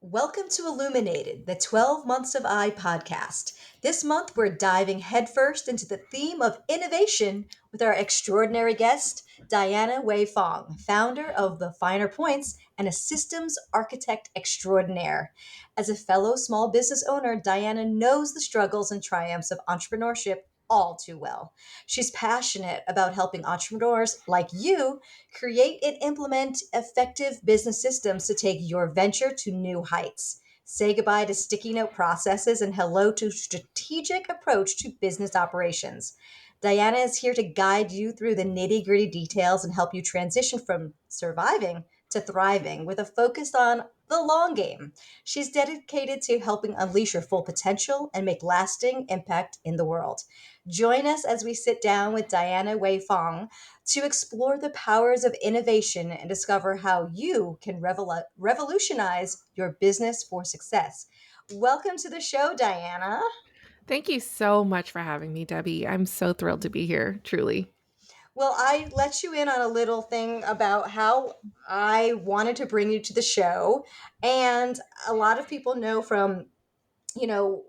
Welcome to Illuminated, the 12 Months of I podcast. This month, we're diving headfirst into the theme of innovation with our extraordinary guest, Diana Wei Fong, founder of The Finer Points and a systems architect extraordinaire. As a fellow small business owner, Diana knows the struggles and triumphs of entrepreneurship all too well. She's passionate about helping entrepreneurs like you create and implement effective business systems to take your venture to new heights. Say goodbye to sticky note processes and hello to strategic approach to business operations. Diana is here to guide you through the nitty gritty details and help you transition from surviving to thriving with a focus on the long game. She's dedicated to helping unleash your full potential and make lasting impact in the world. Join us as we sit down with Diana Wei Fong to explore the powers of innovation and discover how you can revolutionize your business for success. Welcome to the show, Diana. Thank you so much for having me, Debbie. I'm so thrilled to be here, truly. Well, I let you in on a little thing about how I wanted to bring you to the show. And a lot of people know from,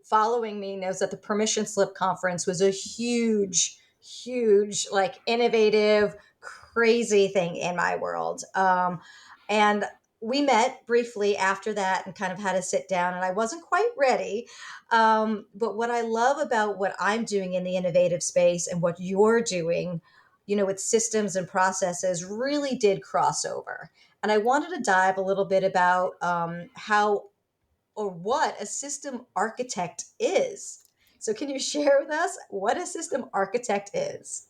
following me knows that the Permission Slip Conference was a huge, like innovative, crazy thing in my world. And we met briefly after that and kind of had to sit down, and I wasn't quite ready. But what I love about what I'm doing in the innovative space and what you're doing, with systems and processes really did cross over. And I wanted to dive a little bit about how or what a system architect is. So, can you share with us what a system architect is?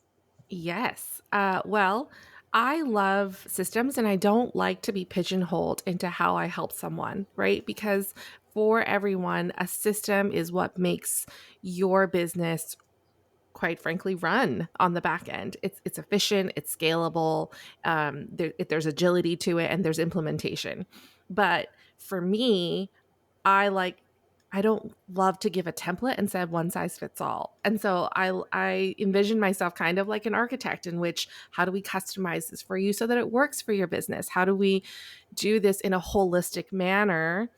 Yes. Well, I love systems and I don't like to be pigeonholed into how I help someone, right? Because for everyone, a system is what makes your business, quite frankly, run on the back end. It's efficient, it's scalable, there's agility to it, and there's implementation. But for me, I like I don't love to give a template and said one size fits all. And so I envision myself kind of like an architect in which how do we customize this for you so that it works for your business? How do we do this in a holistic manner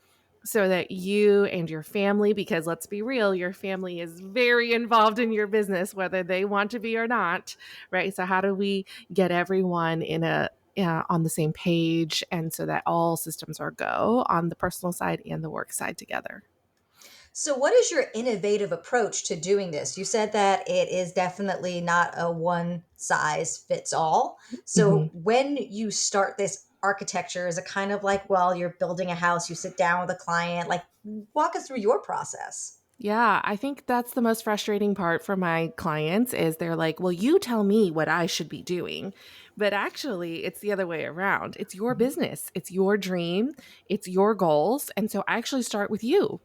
so that you and your family, because let's be real, your family is very involved in your business whether they want to be or not, right? So how do we get everyone in a on the same page and so that all systems are go on the personal side and the work side together. So, what is your innovative approach to doing this? You said that it is definitely not a one size fits all. So, Mhm. when you start this architecture, is it kind of like, well, you're building a house, you sit down with a client? Like, walk us through your process. Yeah, I think that's the most frustrating part for my clients is they're like, "Well, you tell me what I should be doing." But actually, it's the other way around. It's your business, it's your dream, it's your goals, and so I actually start with you.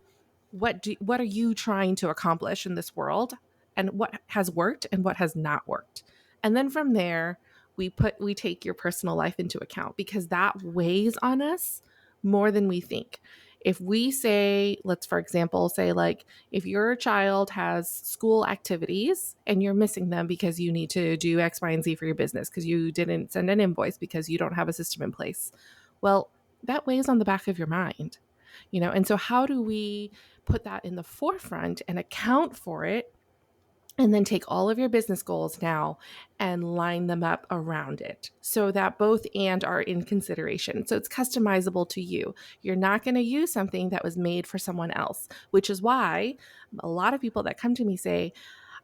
What are you trying to accomplish in this world, and what has worked and what has not worked? And then from there, we take your personal life into account because that weighs on us more than we think. If we say, let's for example say, like, if your child has school activities and you're missing them because you need to do X, Y, and Z for your business because you didn't send an invoice because you don't have a system in place, well, that weighs on the back of your mind, and so how do we put that in the forefront and account for it, and then take all of your business goals now and line them up around it so that both and are in consideration. So it's customizable to you. You're not going to use something that was made for someone else, which is why a lot of people that come to me say,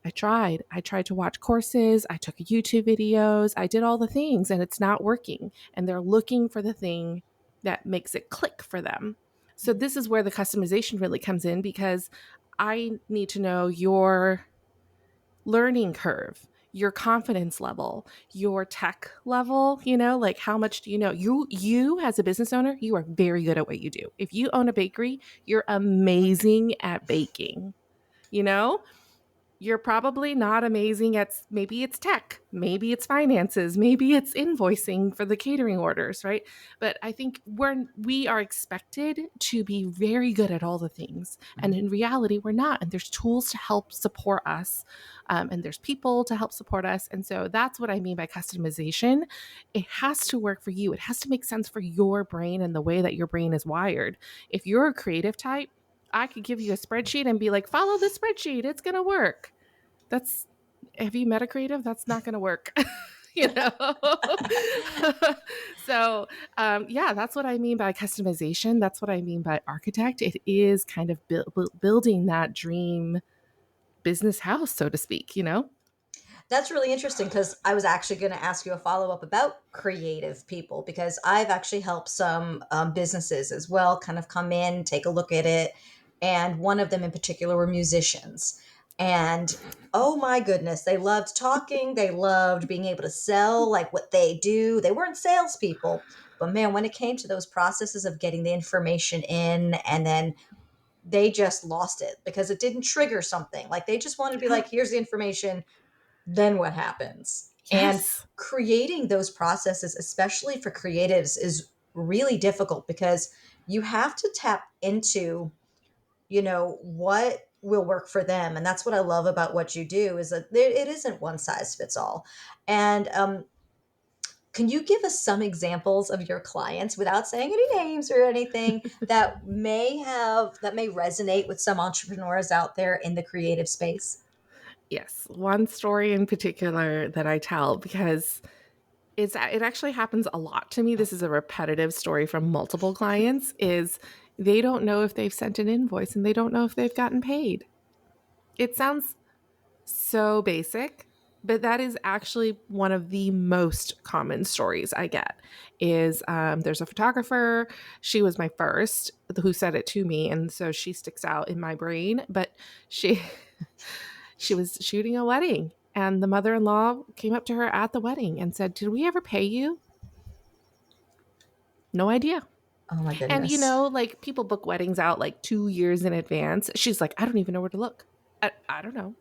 I tried to watch courses, I took YouTube videos, I did all the things and it's not working. And they're looking for the thing that makes it click for them. So this is where the customization really comes in because I need to know your learning curve, your confidence level, your tech level, like how much do you know? You as a business owner, you are very good at what you do. If you own a bakery, you're amazing at baking, you know? You're probably not amazing at maybe it's tech, maybe it's finances, maybe it's invoicing for the catering orders, right? But I think we are expected to be very good at all the things, and in reality, we're not. And there's tools to help support us, and there's people to help support us. And so that's what I mean by customization. It has to work for you. It has to make sense for your brain and the way that your brain is wired. If you're a creative type, I could give you a spreadsheet and be like, follow the spreadsheet. It's going to work. That's, have you met a creative? That's not going to work. you know? so, yeah, that's what I mean by customization. That's what I mean by architect. It is kind of building that dream business house, so to speak, you know? That's really interesting because I was actually going to ask you a follow up about creative people because I've actually helped some businesses as well kind of come in, take a look at it. And one of them in particular were musicians. And oh my goodness, they loved talking. They loved being able to sell like what they do. They weren't salespeople. But man, when it came to those processes of getting the information in and then they just lost it because it didn't trigger something. Like they just wanted to be Yeah. like, here's the information, then what happens? And Yes. creating those processes, especially for creatives, is really difficult because you have to tap into, what will work for them. And that's what I love about what you do is that it isn't one size fits all. And can you give us some examples of your clients without saying any names or anything that may resonate with some entrepreneurs out there in the creative space? Yes. One story in particular that I tell because it actually happens a lot to me. This is a repetitive story from multiple clients is they don't know if they've sent an invoice and they don't know if they've gotten paid. It sounds so basic, but that is actually one of the most common stories I get is there's a photographer. She was my first who said it to me, and so she sticks out in my brain. But she she was shooting a wedding, and the mother-in-law came up to her at the wedding and said, did we ever pay you? No idea. Oh my And goodness. like people book weddings out like 2 years in advance. She's like, I don't even know where to look. I don't know.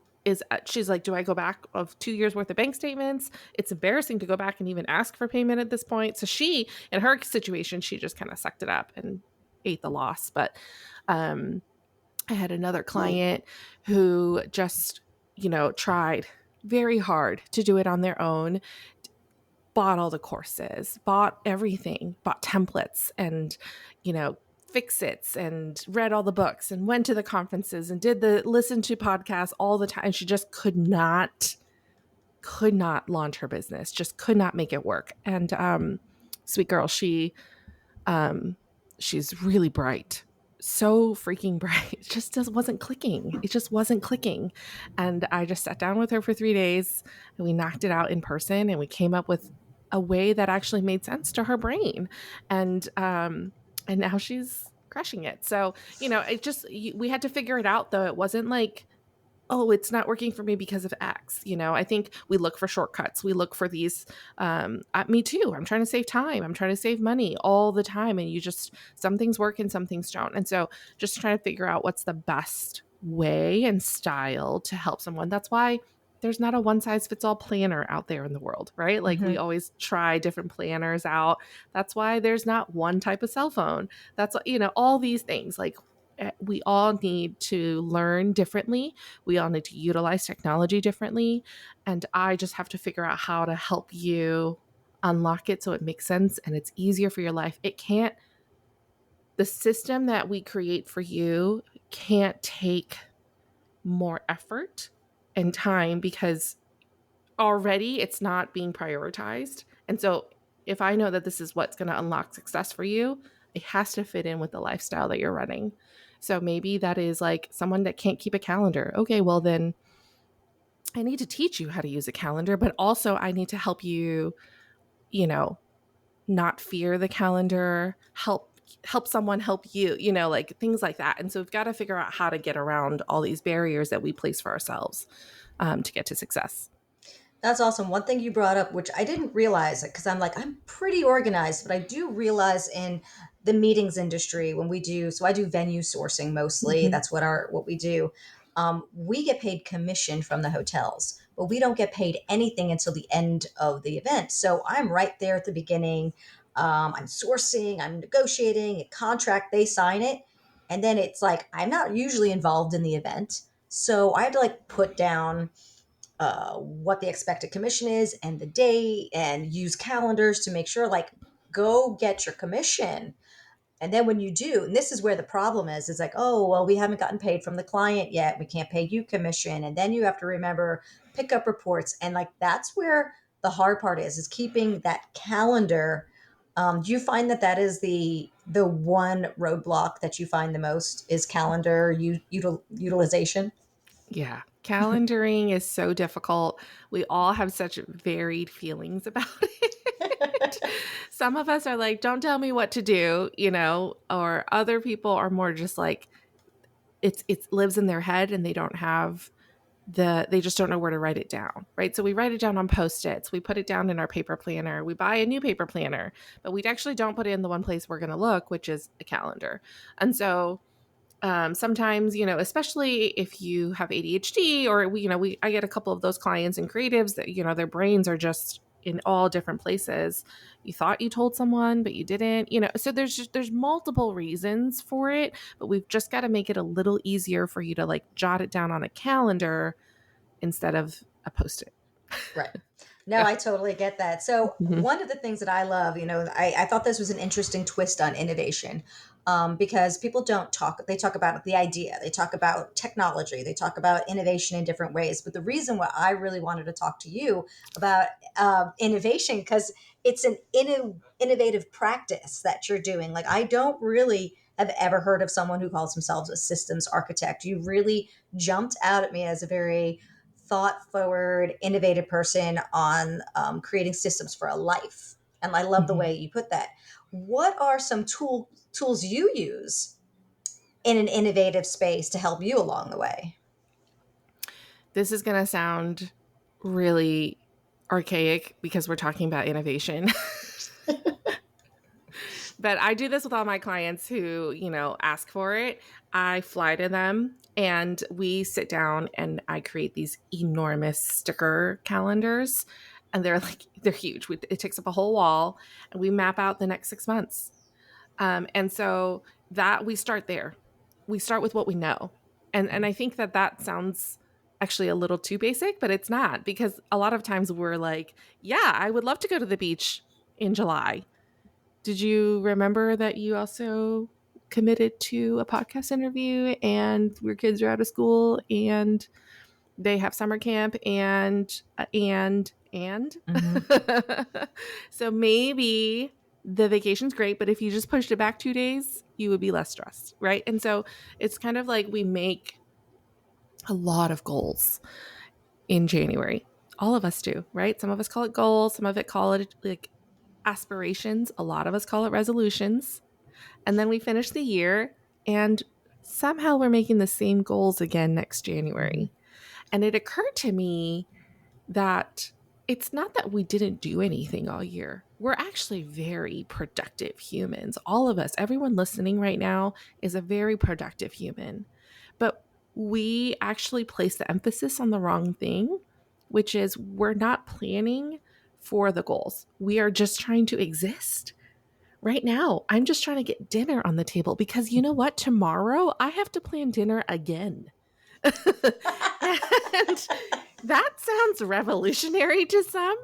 She's like, do I go back of 2 years worth of bank statements? It's embarrassing to go back and even ask for payment at this point. So she, in her situation, she just kind of sucked it up and ate the loss. But um, I had another client who just, tried very hard to do it on their own, bought all the courses, bought everything, bought templates and, you know, fix its and read all the books and went to the conferences and did the listen to podcasts all the time. She just could not launch her business, just could not make it work. And sweet girl, she's really bright, so freaking bright. It just wasn't clicking. It just wasn't clicking. And I just sat down with her for 3 days and we knocked it out in person and we came up with a way that actually made sense to her brain. And now she's crushing it. So, we had to figure it out though. It wasn't like, oh, it's not working for me because of X. I think we look for shortcuts. We look for these. Me too. I'm trying to save time. I'm trying to save money all the time. And some things work and some things don't. And so just trying to figure out what's the best way and style to help someone. That's why there's not a one size fits all planner out there in the world, right? Like we Mhm. always try different planners out. That's why there's not one type of cell phone. That's, all these things. Like we all need to learn differently. We all need to utilize technology differently. And I just have to figure out how to help you unlock it so it makes sense and it's easier for your life. The system that we create for you can't take more effort and time because already it's not being prioritized. And so if I know that this is what's going to unlock success for you, it has to fit in with the lifestyle that you're running. So maybe that is like someone that can't keep a calendar. Okay, well then I need to teach you how to use a calendar, but also I need to help you, you know, not fear the calendar, help someone help you, like things like that. And so we've got to figure out how to get around all these barriers that we place for ourselves to get to success. That's awesome. One thing you brought up, which I didn't realize because I'm like, I'm pretty organized, but I do realize in the meetings industry when we do, so I do venue sourcing mostly. Mhm. That's what we do. we get paid commission from the hotels, but we don't get paid anything until the end of the event. So I'm right there at the beginning. I'm sourcing, I'm negotiating a contract, they sign it. And then it's like, I'm not usually involved in the event. So I have to like put down what the expected commission is and the date and use calendars to make sure, like, go get your commission. And then when you do, and this is where the problem is like, oh, well, we haven't gotten paid from the client yet. We can't pay you commission. And then you have to remember pickup reports. And like, that's where the hard part is keeping that calendar. Do you find that that is the one roadblock that you find the most is calendar utilization? Yeah. Calendaring is so difficult. We all have such varied feelings about it. Some of us are like, don't tell me what to do, or other people are more just like, it lives in their head and they don't have they just don't know where to write it down, right? So we write it down on Post-its, we put it down in our paper planner, we buy a new paper planner, but we actually don't put it in the one place we're going to look, which is a calendar. And so sometimes, especially if you have ADHD or I get a couple of those clients and creatives that, their brains are just in all different places. You thought you told someone, but you didn't, so there's multiple reasons for it, but we've just got to make it a little easier for you to like jot it down on a calendar instead of a Post-it. Right. No, Yeah. I totally get that. So Mhm. one of the things that I love, I thought this was an interesting twist on innovation, because people don't talk, they talk about the idea, they talk about technology, they talk about innovation in different ways. But the reason why I really wanted to talk to you about innovation, because it's an innovative practice that you're doing. Like, I don't really have ever heard of someone who calls themselves a systems architect. You really jumped out at me as a very thought forward, innovative person on creating systems for a life. And I love the Mhm. way you put that. What are some tools you use in an innovative space to help you along the way? This is going to sound really archaic because we're talking about innovation. But I do this with all my clients who, ask for it. I fly to them and we sit down and I create these enormous sticker calendars. And they're huge. It takes up a whole wall and we map out the next 6 months. And so that we start there. We start with what we know. And I think that sounds actually a little too basic, but it's not, because a lot of times we're like, yeah, I would love to go to the beach in July. Did you remember that you also committed to a podcast interview and your kids are out of school and they have summer camp and Mhm. so maybe the vacation's great, but if you just pushed it back 2 days, you would be less stressed, right? And so it's kind of like we make a lot of goals in January. All of us do, right? Some of us call it goals, some of it call it like aspirations, a lot of us call it resolutions. And then we finish the year and somehow we're making the same goals again next Mhm. January. And it occurred to me that it's not that we didn't do anything all year. We're actually very productive humans. All of us, everyone listening right now, is a very productive human. But we actually place the emphasis on the wrong thing, which is we're not planning for the goals. We are just trying to exist. Right now, I'm just trying to get dinner on the table because you know what? Tomorrow, I have to plan dinner again. And that sounds revolutionary to some,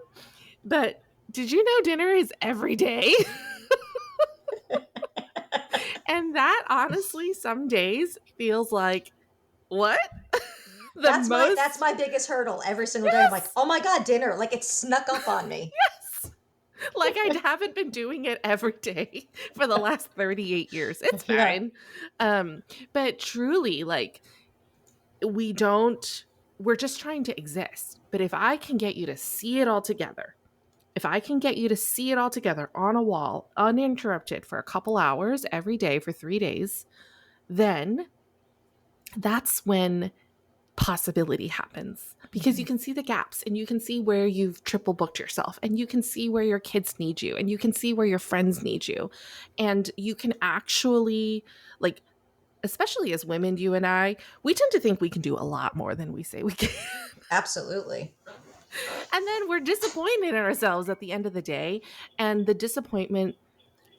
but did you know dinner is every day? And that honestly, some days feels like, what? The That's most, my biggest hurdle every single day. I'm like, yes, oh my God, dinner. Like, it snuck up on me. yes. Like I haven't been doing it every day for the last 38 years. It's Yeah. fine. Um, but truly, like, we don't, we're just trying to exist. But if I can get you to see it all together, if I can get you to see it all together on a wall, uninterrupted for a couple hours every day for 3 days, then that's when possibility happens, because you Mhm. can see the gaps and you can see where you've triple booked yourself and you can see where your kids need you and you can see where your friends need you. And you can actually, like, especially as women, you and I, we tend to think we can do a lot more than we say we can. Absolutely. And then we're disappointed in ourselves at the end of the day. And the disappointment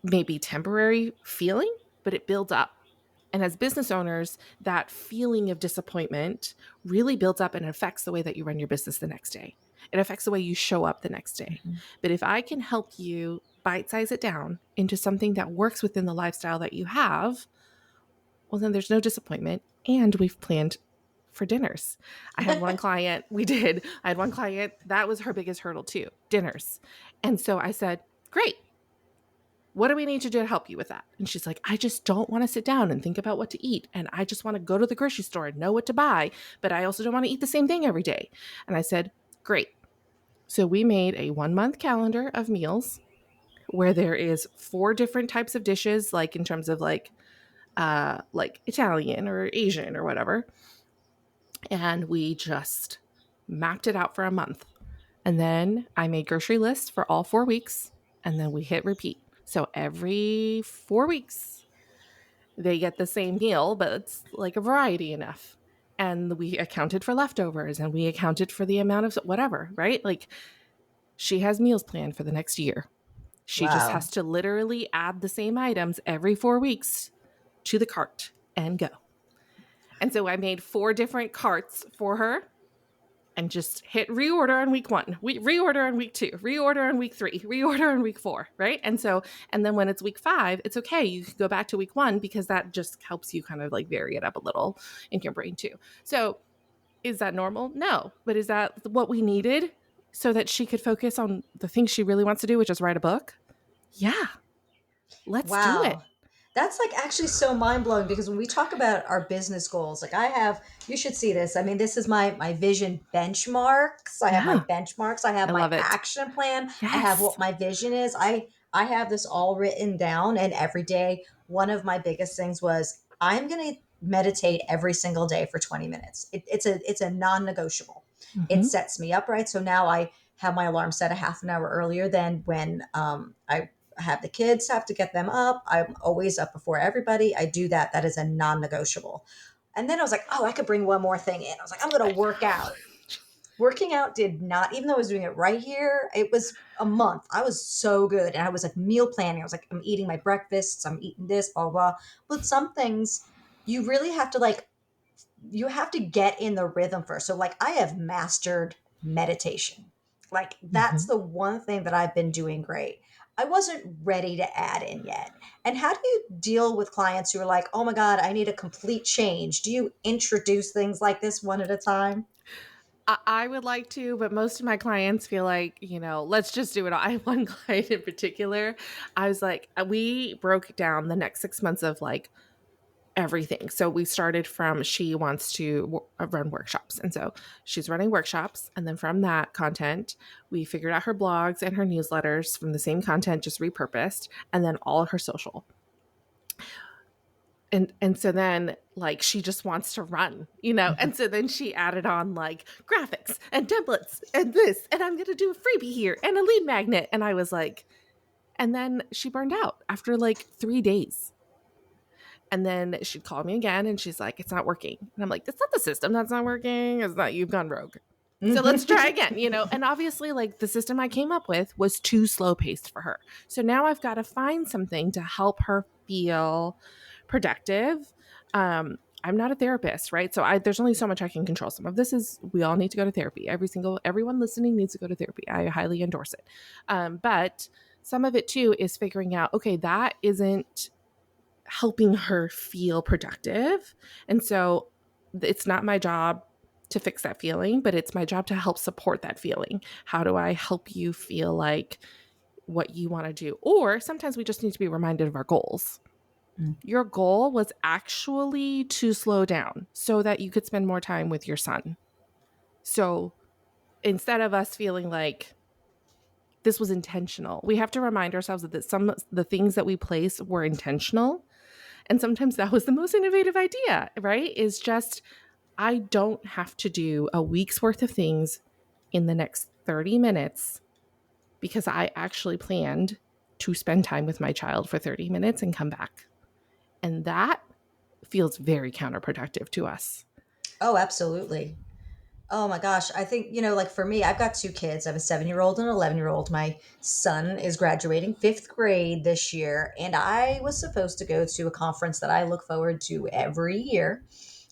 may be temporary feeling, but it builds up. And as business owners, that feeling of disappointment really builds up and affects the way that you run your business the next day. It affects the way you show up the next day. Mhm. But if I can help you bite size it down into something that works within the lifestyle that you have, well, then there's no disappointment. And we've planned for dinners. I had one client, I had one client, that was her biggest hurdle too, dinners. And so I said, great. What do we need to do to help you with that? And she's like, I just don't want to sit down and think about what to eat. And I just want to go to the grocery store and know what to buy. But I also don't want to eat the same thing every day. And I said, great. So we made a 1-month calendar of meals where there is 4 different types of dishes, like in terms of like Italian or Asian or whatever. And we just mapped it out for a month. And then I made grocery lists for all 4 weeks. And then we hit repeat. So every 4 weeks, they get the same meal, but it's like a variety enough. And we accounted for leftovers and we accounted for the amount of whatever, right? Like she has meals planned for the next year. She just Wow. has to literally add the same items every 4 weeks to the cart and go. And so I made 4 different carts for her and just hit reorder on week 1, reorder on week 2, reorder on week 3, reorder on week 4, right? And then when it's week 5, it's okay. You can go back to week 1 because that just helps you kind of like vary it up a little in your brain too. So is that normal? No. But is that what we needed so that she could focus on the things she really wants to do, which is write a book? Yeah. Let's do it. Wow. That's like actually so mind blowing because when we talk about our business goals, like I have, you should see this. I mean, this is my vision benchmarks. I have my Yeah. benchmarks. I have I my love it. action plan. I have Yes. what my vision is. I have this all written down, and every day, one of my biggest things was I'm going to meditate every single day for 20 minutes. It's a non-negotiable. It Mm-hmm. sets me up, right? So now I have my alarm set a half an hour earlier than when I have the kids, have to get them up. I'm always up before everybody. I do that. That is a non-negotiable. And then I was like, oh, I could bring one more thing in. I was like, I'm going to work out. Working out did not, even though I was doing it right here, it was a month. I was so good. And I was like meal planning. I was like, I'm eating my breakfasts. I'm eating this, blah, blah. But some things you really have to like, you have to get in the rhythm first. So like I have mastered meditation. Like that's Mm-hmm. the one thing that I've been doing great. I wasn't ready to add in yet. And how do you deal with clients who are like, "Oh my god, I need a complete change." Do you introduce things like this one at a time? I would like to, but most of my clients feel like, let's just do it all. I have one client in particular. I was like, we broke down the next 6 months of like everything. So we started from she wants to run workshops. And so she's running workshops. And then from that content, we figured out her blogs and her newsletters from the same content, just repurposed, and then all her social. And so then like she just wants to run, and so then she added on like graphics and templates and this, and I'm going to do a freebie here and a lead magnet. And I was like, and then she burned out after like 3 days. And then she'd call me again and she's like, it's not working. And I'm like, that's not the system that's not working. It's not, you've gone rogue. So let's try again, And obviously, like the system I came up with was too slow paced for her. So now I've got to find something to help her feel productive. I'm not a therapist, right? So there's only so much I can control. Some of this is we all need to go to therapy. Everyone listening needs to go to therapy. I highly endorse it. But some of it too is figuring out, okay, that isn't helping her feel productive. And so it's not my job to fix that feeling, but it's my job to help support that feeling. How do I help you feel like what you want to do? Or sometimes we just need to be reminded of our goals. Your goal was actually to slow down so that you could spend more time with your son. So instead of us feeling like this was intentional, we have to remind ourselves that some the things that we place were intentional. And sometimes that was the most innovative idea, right? Is just, I don't have to do a week's worth of things in the next 30 minutes because I actually planned to spend time with my child for 30 minutes and come back. And that feels very counterproductive to us. Oh, absolutely. Oh my gosh. I think, like for me, I've got two kids. I have a 7-year-old and an 11-year-old. My son is graduating fifth grade this year, and I was supposed to go to a conference that I look forward to every year.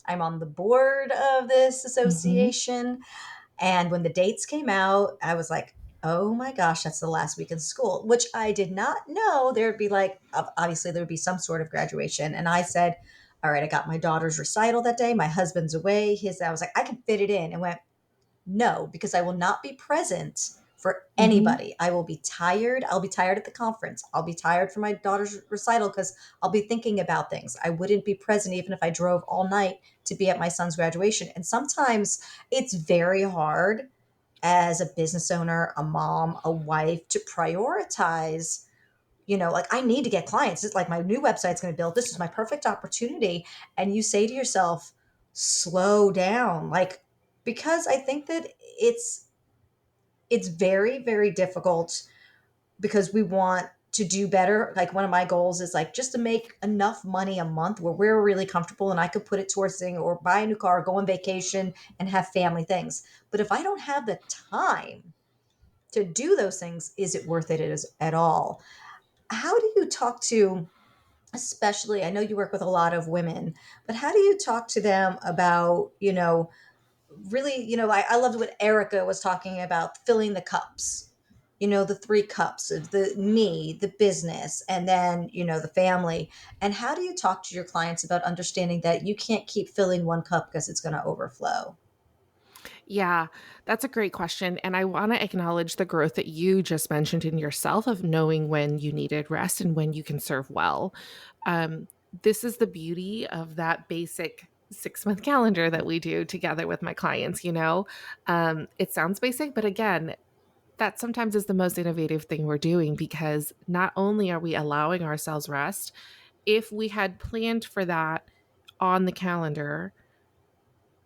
I'm on the board of this Mhm. association. And when the dates came out, I was like, oh my gosh, that's the last week in school, which I did not know there'd be like, obviously, there would be some sort of graduation. And I said, all right, I got my daughter's recital that day. My husband's away. I was like, I can fit it in. And went, no, because I will not be present for Mhm. anybody. I will be tired. I'll be tired at the conference. I'll be tired for my daughter's recital because I'll be thinking about things. I wouldn't be present even if I drove all night to be at my son's graduation. And sometimes it's very hard as a business owner, a mom, a wife to prioritize. Like I need to get clients. It's like my new website's going to build. This is my perfect opportunity. And you say to yourself, slow down. Like, because I think that it's very, very difficult because we want to do better. Like one of my goals is like just to make enough money a month where we're really comfortable and I could put it towards thing or buy a new car, go on vacation and have family things. But if I don't have the time to do those things, is it worth it at all? How do you talk to, especially, I know you work with a lot of women, but how do you talk to them about, really, I loved what Erica was talking about, filling the cups, the three cups of the me, the business, and then, the family. And how do you talk to your clients about understanding that you can't keep filling one cup because it's going to overflow? Yeah, that's a great question. And I want to acknowledge the growth that you just mentioned in yourself of knowing when you needed rest and when you can serve well. Um, this is the beauty of that basic 6 month calendar that we do together with my clients. It sounds basic, but again, that sometimes is the most innovative thing we're doing because not only are we allowing ourselves rest, if we had planned for that on the calendar,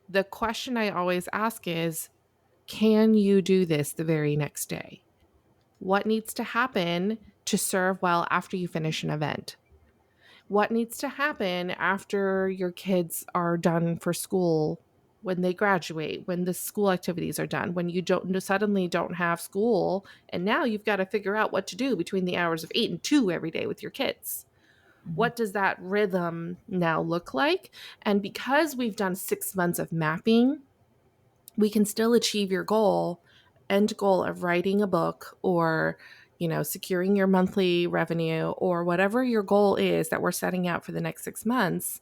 the question I always ask is, can you do this the very next day? What needs to happen to serve well after you finish an event? What needs to happen after your kids are done for school, when they graduate, when the school activities are done, when you don't suddenly don't have school and now you've got to figure out what to do between the hours of 8 and 2 every day with your kids? Mhm. What does that rhythm now look like? And because we've done 6 months of mapping, we can still achieve your end goal of writing a book or securing your monthly revenue or whatever your goal is that we're setting out for the next 6 months,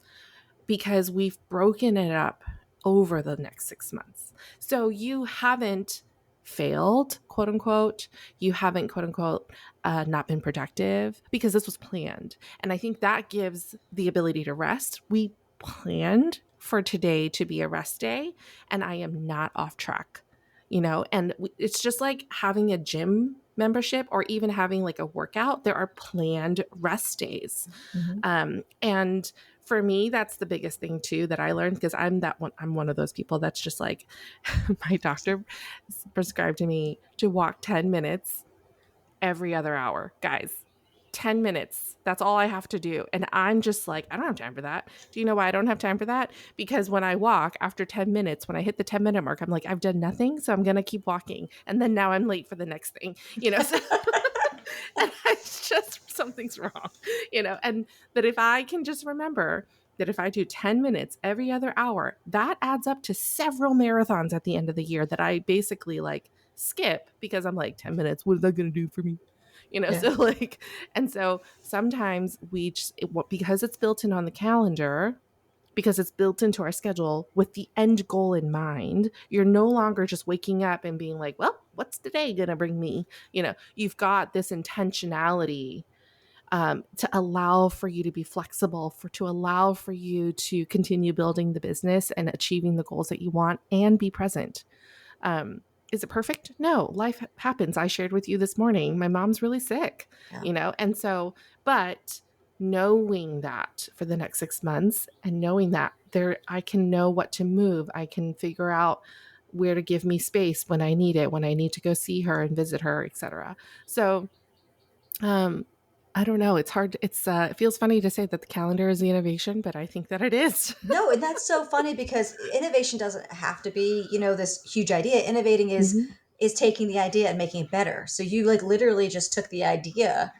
because we've broken it up over the next 6 months. So you haven't failed, quote unquote. You haven't, quote unquote, not been productive because this was planned. And I think that gives the ability to rest. We planned for today to be a rest day, and I am not off track, and it's just like having a gym membership or even having like a workout. There are planned rest days. Mhm. And for me, that's the biggest thing too that I learned, because I'm one of those people that's just like, my doctor prescribed to me to walk 10 minutes every other hour. Guys, 10 minutes. That's all I have to do. And I'm just like, I don't have time for that. Do you know why I don't have time for that? Because when I walk after 10 minutes, when I hit the 10-minute mark, I'm like, I've done nothing. So I'm going to keep walking. And then now I'm late for the next thing, so and it's just something's wrong, and that if I can just remember that if I do 10 minutes every other hour, that adds up to several marathons at the end of the year that I basically like skip because I'm like, 10 minutes, what is that going to do for me? Yeah. So like, and so sometimes because it's built in on the calendar, because it's built into our schedule with the end goal in mind. You're no longer just waking up and being like, well, what's today going to bring me? You've got this intentionality, to allow for you to be flexible, to allow for you to continue building the business and achieving the goals that you want and be present. Um, is it perfect? No, life happens. I shared with you this morning, my mom's really sick, Yeah. and so, but knowing that for the next 6 months and knowing that I can know what to move, I can figure out where to give me space when I need it, when I need to go see her and visit her, etc. So, um, I don't know. It's hard. It feels funny to say that the calendar is the innovation, but I think that it is. No, and that's so funny because innovation doesn't have to be, this huge idea. Innovating Hmm. is taking the idea and making it better. So you like literally just took the idea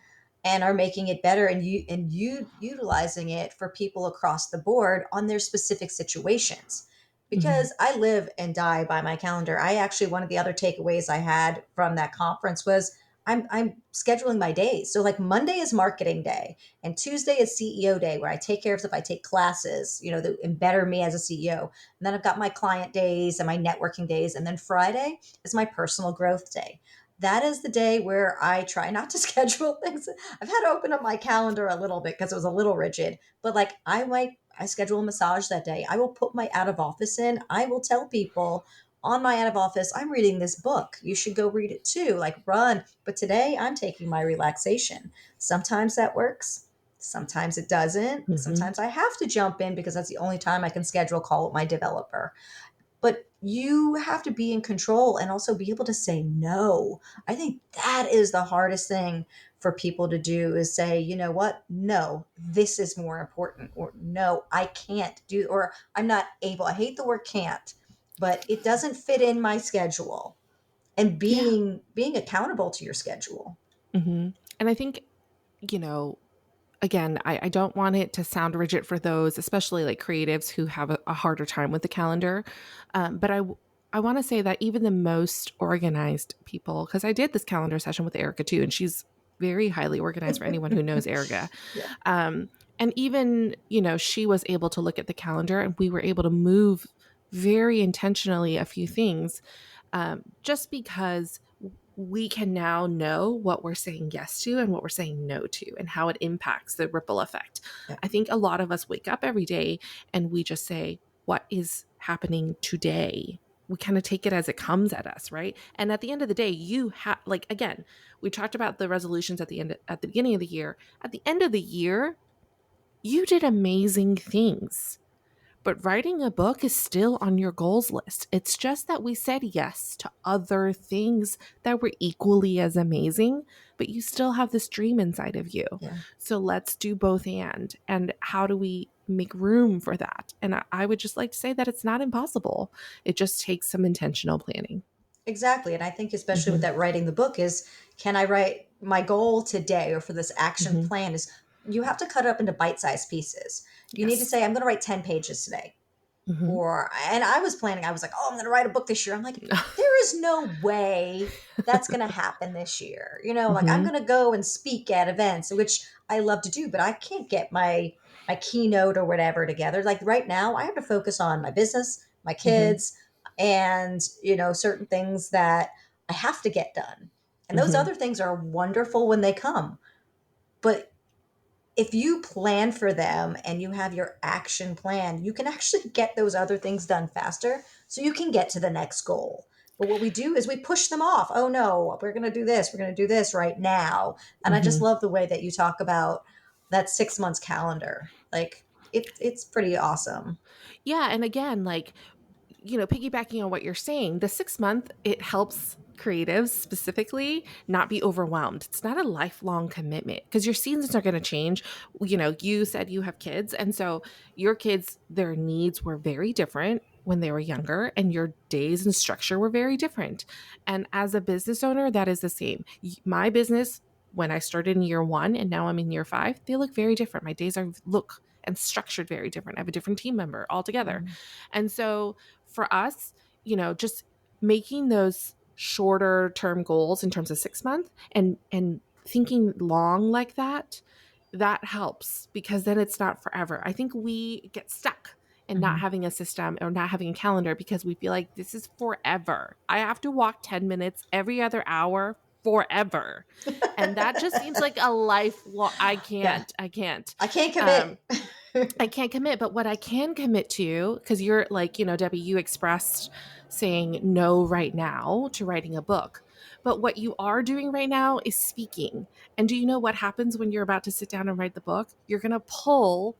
and are making it better, and you utilizing it for people across the board on their specific situations. Hmm. Because I live and die by my calendar. I actually, one of the other takeaways I had from that conference was I'm scheduling my days. So like Monday is marketing day and Tuesday is CEO day where I take care of stuff. I take classes, that better me as a CEO. And then I've got my client days and my networking days. And then Friday is my personal growth day. That is the day where I try not to schedule things. I've had to open up my calendar a little bit because it was a little rigid, but like I schedule a massage that day. I will put my out of office in. I will tell people on my out of office, I'm reading this book. You should go read it too. Like run. But today I'm taking my relaxation. Sometimes that works. Sometimes it doesn't. Hmm. Sometimes I have to jump in because that's the only time I can schedule a call with my developer. But you have to be in control and also be able to say no. I think that is the hardest thing for people to do is say, you know what? No, this is more important. Or no, I can't do, or I'm not able. I hate the word can't, but it doesn't fit in my schedule. And Yeah. being accountable to your schedule. Hmm. And I think, you know, again, I don't want it to sound rigid for those, especially like creatives who have a harder time with the calendar. But I want to say that even the most organized people, because I did this calendar session with Erica too, and she's very highly organized for anyone who knows Erica. Yeah. Um, and even, she was able to look at the calendar and we were able to move very intentionally a few things just because we can now know what we're saying yes to and what we're saying no to and how it impacts the ripple effect. Yeah. I think a lot of us wake up every day and we just say, what is happening today? We kind of take it as it comes at us, right? And at the end of the day, you have like again, we talked about the resolutions at the beginning of the year. At the end of the year, you did amazing things. But writing a book is still on your goals list. It's just that we said yes to other things that were equally as amazing, but you still have this dream inside of you. Yeah. So let's do both and. And how do we make room for that? And I would just like to say that it's not impossible. It just takes some intentional planning. Exactly. And I think especially with Hmm. that writing the book is, can I write my goal today or for this action Hmm. plan is you have to cut it up into bite-sized pieces. You need to Yes. say, I'm going to write 10 pages today. Hmm. Or, and I was planning, I was like, oh, I'm going to write a book this year. I'm like, there is no way that's going to happen this year. Like I'm Hmm. going to go and speak at events, which I love to do, but I can't get my keynote or whatever together. Like right now, I have to focus on my business, my Hmm. kids, and certain things that I have to get done. And those Hmm. other things are wonderful when they come. But if you plan for them and you have your action plan, you can actually get those other things done faster so you can get to the next goal. But what we do is we push them off. Oh no, we're going to do this. We're going to do this right now. And I just Hmm. love the way that you talk about that 6 months calendar. Like it's pretty awesome. Yeah. And again, like, piggybacking on what you're saying, the 6 month, it helps creatives specifically not be overwhelmed. It's not a lifelong commitment because your seasons are going to change. You said you have kids. And so your kids, their needs were very different when they were younger, and your days and structure were very different. And as a business owner, that is the same. My business, when I started in year one and now I'm in year five, they look very different. My days are look and structured very different. I have a different team member altogether. Mhm. And so for us, just making those shorter term goals in terms of 6 month and thinking long like that helps because then it's not forever. I think we get stuck in not Mhm. having a system or not having a calendar because we feel like this is forever. I have to walk 10 minutes every other hour forever. And that just seems like a lifelong I Yeah, can't. I can't. I can't Um commit. I can't commit, but what I can commit to, because you're like, Debbie, you expressed saying no right now to writing a book. But what you are doing right now is speaking. And do you know what happens when you're about to sit down and write the book? You're going to pull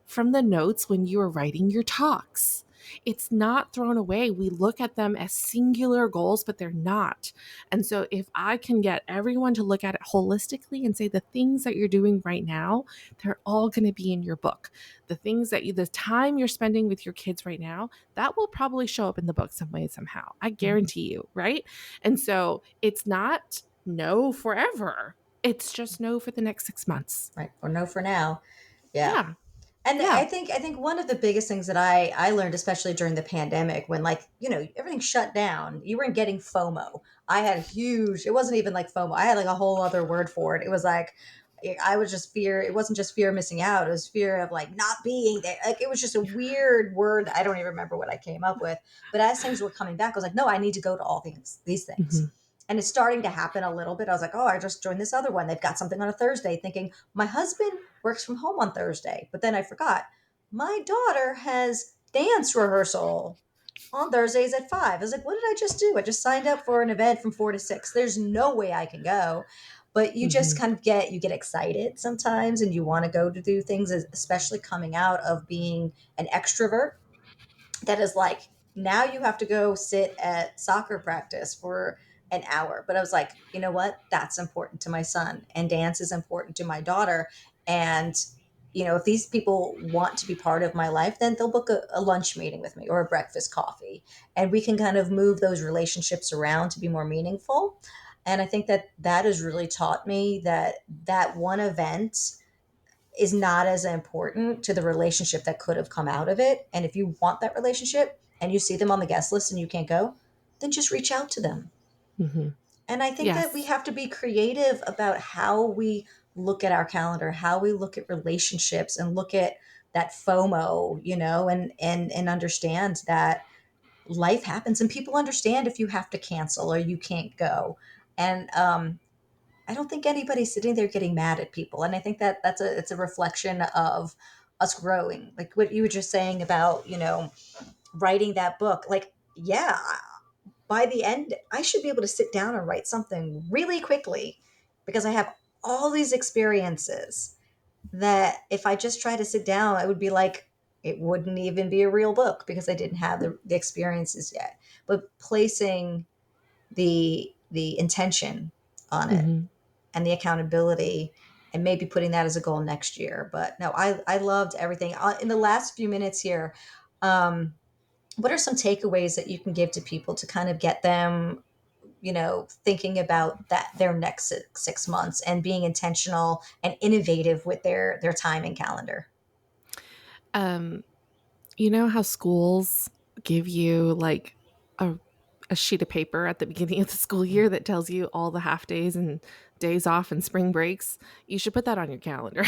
from the notes when you are writing your talks. It's not thrown away. We look at them as singular goals, but they're not. And so if I can get everyone to look at it holistically and say the things that you're doing right now, they're all going to be in your book. The time you're spending with your kids right now, that will probably show up in the book some way, somehow. I guarantee you, right? And so it's not no forever. It's just no for the next 6 months. Right. Or no for now. Yeah. Yeah. And Yeah. I think one of the biggest things that I learned, especially during the pandemic, when like everything shut down, you weren't getting FOMO. I had huge. It wasn't even like FOMO. I had like a whole other word for it. It was like I was just fear. It wasn't just fear of missing out. It was fear of like not being there. Like it was just a weird word. I don't even remember what I came up with. But as things were coming back, I was like, no, I need to go to all these things. Mhm. And it's starting to happen a little bit. I was like, oh, I just joined this other one. They've got something on a Thursday, thinking my husband works from home on Thursday. But then I forgot my daughter has dance rehearsal on Thursdays at 5. I was like, what did I just do? I just signed up for an event from 4 to 6. There's no way I can go. But you just Mhm. kind of get excited sometimes and you want to go to do things, especially coming out of being an extrovert that is like, now you have to go sit at soccer practice for an hour. But I was like, you know what? That's important to my son, and dance is important to my daughter. And, if these people want to be part of my life, then they'll book a lunch meeting with me or a breakfast coffee. And we can kind of move those relationships around to be more meaningful. And I think that that has really taught me that that one event is not as important to the relationship that could have come out of it. And if you want that relationship and you see them on the guest list and you can't go, then just reach out to them. Mhm. And I think that we Yes. have to be creative about how we look at our calendar, how we look at relationships and look at that FOMO, and understand that life happens and people understand if you have to cancel or you can't go. And I don't think anybody's sitting there getting mad at people. And I think that it's a reflection of us growing. Like what you were just saying about, writing that book. Like, yeah, by the end, I should be able to sit down and write something really quickly because I have all these experiences that if I just try to sit down, it would be like it wouldn't even be a real book because I didn't have the experiences yet. But placing the intention on it Mhm. and the accountability and maybe putting that as a goal next year. But no, I loved everything. In the last few minutes here, um, what are some takeaways that you can give to people to kind of get them, thinking about that their next 6 months and being intentional and innovative with their time and calendar? Um, you know how schools give you like a a sheet of paper at the beginning of the school year that tells you all the half days and days off and spring breaks? You should put that on your calendar.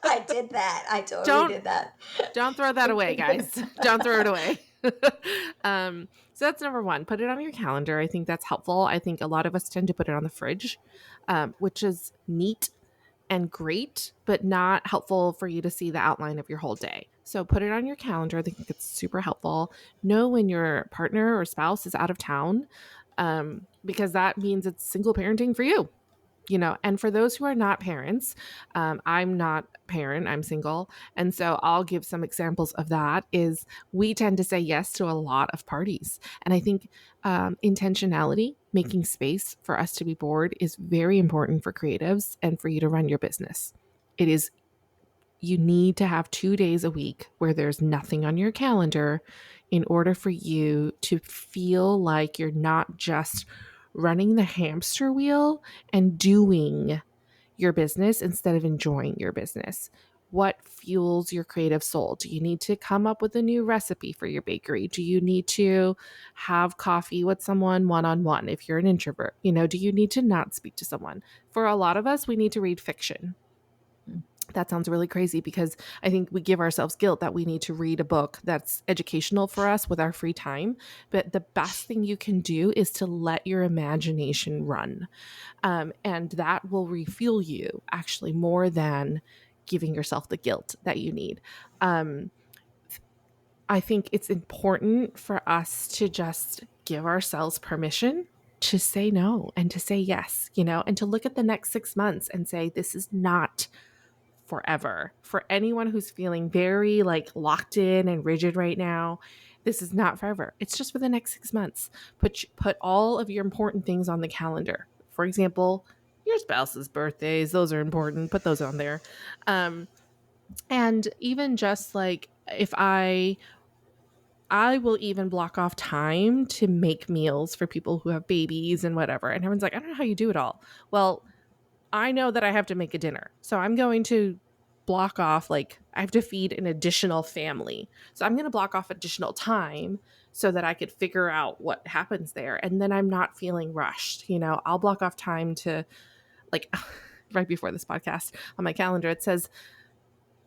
I did that. I totally Don't did that. don't throw that away, guys. Don't throw it away. So that's number one. Put it on your calendar. I think that's helpful. I think a lot of us tend to put it on the fridge, which is neat and great, but not helpful for you to see the outline of your whole day. So put it on your calendar. I think it's super helpful. Know when your partner or spouse is out of town, because that means it's single parenting for you. And for those who are not parents, I'm not a parent, I'm single. And so I'll give some examples of that is we tend to say yes to a lot of parties. And I think intentionality, making space for us to be bored is very important for creatives and for you to run your business. It is, you need to have 2 days a week where there's nothing on your calendar in order for you to feel like you're not just running the hamster wheel and doing your business instead of enjoying your business. What fuels your creative soul? Do you need to come up with a new recipe for your bakery? Do you need to have coffee with someone one on one if you're an introvert? Do you need to not speak to someone? For a lot of us, we need to read fiction. That sounds really crazy because I think we give ourselves guilt that we need to read a book that's educational for us with our free time. But the best thing you can do is to let your imagination run. And that will refuel you actually more than giving yourself the guilt that you need. Um, I think it's important for us to just give ourselves permission to say no and to say yes, and to look at the next 6 months and say, this is not forever. For anyone who's feeling very like locked in and rigid right now, this is not forever. It's just for the next 6 months. Put all of your important things on the calendar. For example, your spouse's birthdays, those are important. Put those on there. Um, and even just like if I will even block off time to make meals for people who have babies and whatever. And everyone's like, I don't know how you do it all. Well, I know that I have to make a dinner. So I'm going to block off, like, I have to feed an additional family. So I'm going to block off additional time so that I could figure out what happens there. And then I'm not feeling rushed. You know, I'll block off time to, like, right before this podcast on my calendar, it says,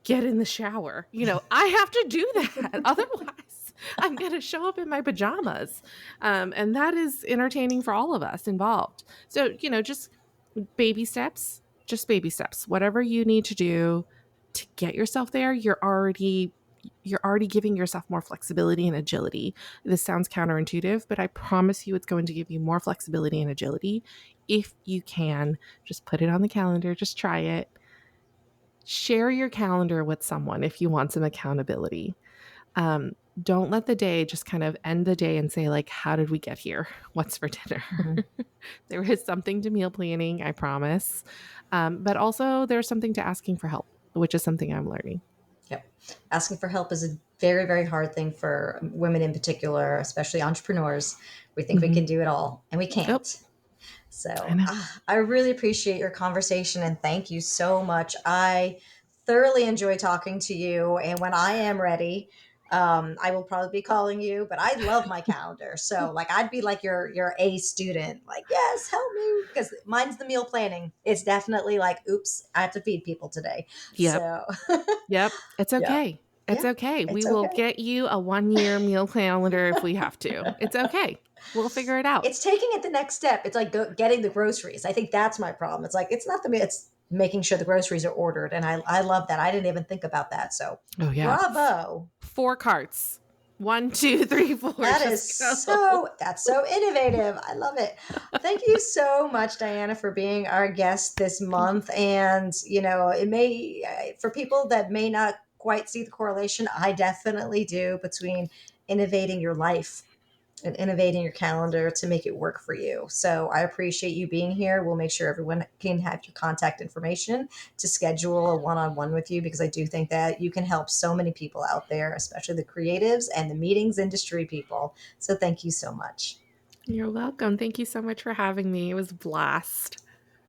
get in the shower. You know, I have to do that. Otherwise, I'm going to show up in my pajamas. And that is entertaining for all of us involved. So, you know, just baby steps, whatever you need to do to get yourself there. You're already giving yourself more flexibility and agility. This sounds counterintuitive, but I promise you it's going to give you more flexibility and agility if you can just put it on the calendar, just try it. Share your calendar with someone if you want some accountability. Don't let the day just kind of end the day and say, like, how did we get here? What's for dinner? Mm-hmm. There is something to meal planning, I promise. But also there's something to asking for help, which is something I'm learning. Yep. Asking for help is a very, very hard thing for women in particular, especially entrepreneurs. We think we can do it all, and we can't. Yep. So I really appreciate your conversation, and thank you so much. I thoroughly enjoy talking to you, and when I am ready, I will probably be calling you, but I love my calendar. So like, I'd be like your A student, like, yes, help me. Because mine's the meal planning. It's definitely like, oops, I have to feed people today. Yep. So yep. It's okay. Yep. It's okay. We will get you a 1-year meal calendar if we have to. It's okay. We'll figure it out. It's taking it the next step. It's like getting the groceries. I think that's my problem. It's like, it's not it's making sure the groceries are ordered. And I love that. I didn't even think about that. So bravo. 4 carts. 1, 2, 3, 4. That's so innovative. I love it. Thank you so much, Diana, for being our guest this month. And, you know, it may, for people that may not quite see the correlation, I definitely do, between innovating your life and innovating your calendar to make it work for you. So I appreciate you being here. We'll make sure everyone can have your contact information to schedule a one-on-one with you, because I do think that you can help so many people out there, especially the creatives and the meetings industry people. So thank you so much. You're welcome. Thank you so much for having me. It was a blast.